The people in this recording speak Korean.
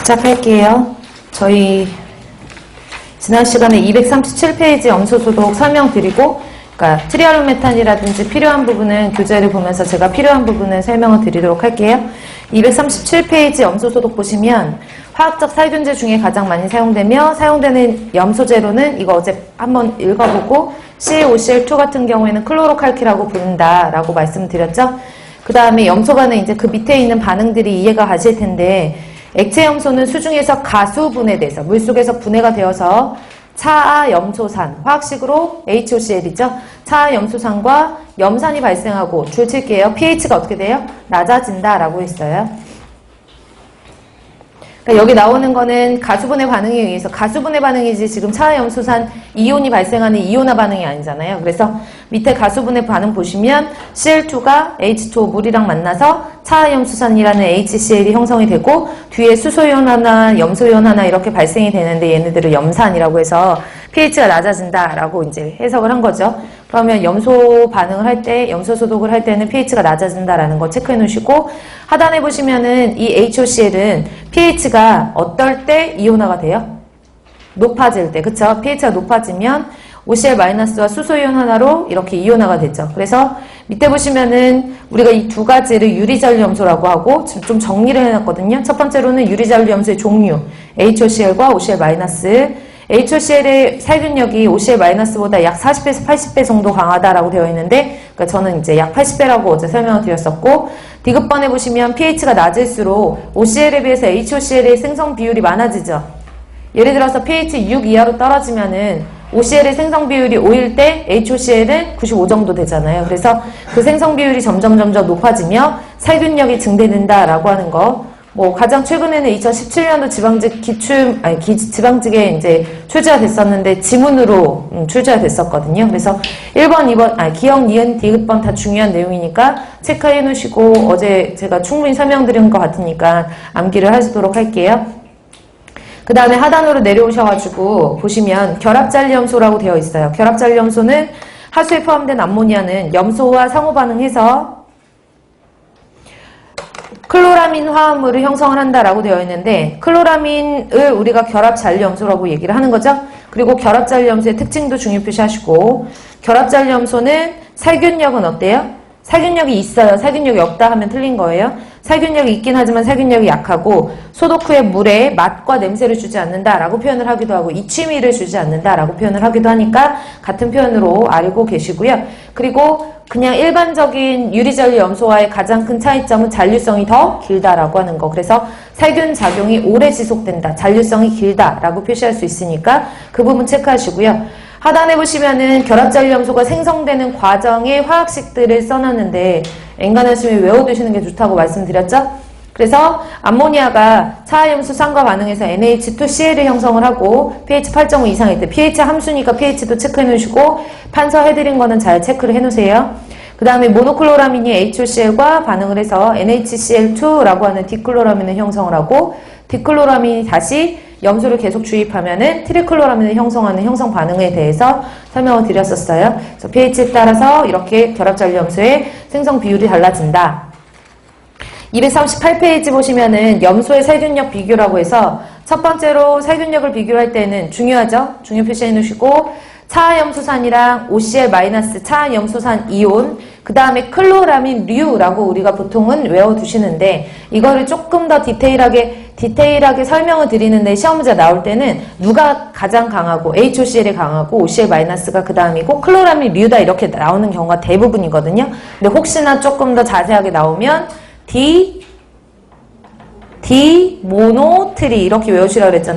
시작할게요. 저희 지난 시간에 237페이지 염소소독 설명드리고, 그러니까 트리아루메탄이라든지 필요한 부분은 교재를 보면서 제가 필요한 부분은 설명을 드리도록 할게요. 237페이지 염소소독 보시면 화학적 살균제 중에 가장 많이 사용되며 사용되는 염소재로는 이거 어제 한번 읽어보고 CaOCl2 같은 경우에는 클로로칼키라고 부른다라고 말씀드렸죠. 그 다음에 염소가는 이제 그 밑에 있는 반응들이 이해가 가실 텐데, 액체 염소는 수중에서 가수분해돼서 물속에서 분해가 되어서 차아염소산, 화학식으로 HOCl이죠. 차아염소산과 염산이 발생하고 줄 칠게요. pH가 어떻게 돼요? 낮아진다라고 했어요. 그러니까 여기 나오는 거는 가수분해 반응에 의해서, 가수분해 반응이지 지금 차아염소산 이온이 발생하는 이온화 반응이 아니잖아요. 그래서 밑에 가수분해 반응 보시면 Cl2가 H2O 물이랑 만나서 차아염소산이라는 HCl이 형성이 되고, 뒤에 수소이온 하나, 염소이온 하나 이렇게 발생이 되는데 얘네들을 염산이라고 해서 pH가 낮아진다라고 이제 해석을 한 거죠. 그러면 염소 반응을 할 때, 염소 소독을 할 때는 pH가 낮아진다라는 거 체크해 놓으시고, 하단에 보시면은 이 HOCl은 pH가 어떨 때 이온화가 돼요? 높아질 때, 그쵸? pH가 높아지면 OCl-와 수소이온 하나로 이렇게 이온화가 되죠. 그래서 밑에 보시면은 우리가 이 두 가지를 유리전류염소라고 하고 좀 정리를 해놨거든요. 첫 번째로는 유리전류염소의 종류, HOCl과 OCl-. HOCl의 살균력이 OCl-보다 약 40배에서 80배 정도 강하다라고 되어 있는데, 그러니까 저는 이제 약 80배라고 어제 설명을 드렸었고, 디귿번에 보시면 pH가 낮을수록 OCl에 비해서 HOCl의 생성 비율이 많아지죠. 예를 들어서 pH 6 이하로 떨어지면은 OCl의 생성 비율이 5일 때 HOCl은 95 정도 되잖아요. 그래서 그 생성 비율이 점점 높아지며 살균력이 증대된다라고 하는 거. 뭐 가장 최근에는 2017년도 지방직에 이제 출제가 됐었는데 지문으로 출제가 됐었거든요. 그래서 1번, 2번, 기억, 니은, 디귿번 다 중요한 내용이니까 체크해 놓으시고, 어제 제가 충분히 설명드린 것 같으니까 암기를 하시도록 할게요. 그 다음에 하단으로 내려오셔가지고 보시면 결합잔류염소라고 되어 있어요. 결합잔류염소는 하수에 포함된 암모니아는 염소와 상호반응해서 클로라민 화합물을 형성을 한다라고 되어 있는데, 클로라민을 우리가 결합잔류염소라고 얘기를 하는 거죠. 그리고 결합잔류염소의 특징도 중요 표시하시고, 결합잔류염소는 살균력은 어때요? 살균력이 있어요. 살균력이 없다 하면 틀린 거예요. 살균력이 있긴 하지만 살균력이 약하고, 소독 후에 물에 맛과 냄새를 주지 않는다라고 표현을 하기도 하고, 이취미를 주지 않는다라고 표현을 하기도 하니까 같은 표현으로 알고 계시고요. 그리고 그냥 일반적인 유리잔류 염소와의 가장 큰 차이점은 잔류성이 더 길다라고 하는 거. 그래서 살균 작용이 오래 지속된다, 잔류성이 길다라고 표시할 수 있으니까 그 부분 체크하시고요. 하단에 보시면은 결합잔류염소가 생성되는 과정의 화학식들을 써놨는데 엔간하시면 외워두시는 게 좋다고 말씀드렸죠? 그래서 암모니아가 차아염소산과 반응해서 NH2Cl을 형성을 하고 pH 8.5 이상일 때, pH 함수니까 pH도 체크해 놓으시고 판서해드린 거는 잘 체크를 해 놓으세요. 그 다음에 모노클로라민이 HOCl과 반응을 해서 NaCl2라고 하는 디클로라민을 형성을 하고, 디클로라민이 다시 염소를 계속 주입하면은 트리클로라민을 형성하는 형성 반응에 대해서 설명을 드렸었어요. 그래서 pH에 따라서 이렇게 결합잔류염소의 생성 비율이 달라진다. 238페이지 보시면은 염소의 살균력 비교라고 해서 첫 번째로 살균력을 비교할 때는 중요하죠. 중요 표시해 놓으시고, 차아염소산이랑 OCl- 차아염소산 이온, 그 다음에 클로라민류라고 우리가 보통은 외워두시는데, 이거를 조금 더 디테일하게 설명을 드리는데 시험 문제 나올 때는 누가 가장 강하고 HOCl이 강하고 OCl-가 그 다음이고 클로라민류다 이렇게 나오는 경우가 대부분이거든요. 근데 혹시나 조금 더 자세하게 나오면 디모노트리 이렇게 외우시라고 그랬잖아요.